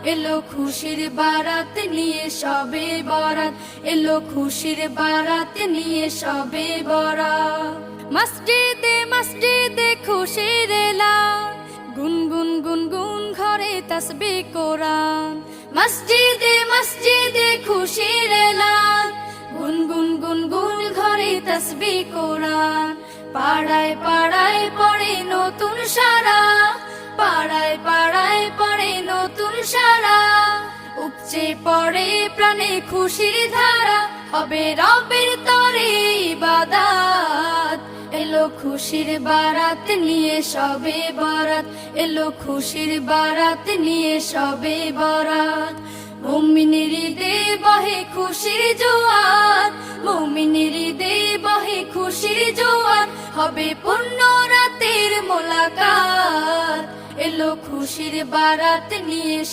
এলো খুশির বারাত নিয়ে সবে বরাত, এলো খুশির বারাত নিয়ে সবে বরাত। মসজিদে মসজিদে খুশির এলান, গুনগুন গুনগুন ঘরে তাসবিহ কোরআন। মসজিদে মসজিদে খুশির এলান, গুনগুন গুনগুন ঘরে তাসবিহ কোরআন। পাড়ায় পাড়ায় পড়ে নতুন সারা, পাড়ায় পাড়ায় পড়ে নতুন সারা। উপচে পড়ে প্রাণে খুশির ধারা, হবে রবের তরে ইবাদত। এলো খুশির বারাত নিয়ে সবে বরাত, এলো খুশির বারাত নিয়ে সবে বরাত। মুমিনের ঈদে বহে খুশির জোয়ার, মুমিনের ঈদে বহে খুশির জোয়ার। হবে পূর্ণ রাতের মোলাকাত, এলো খুশির বারাত নিয়ে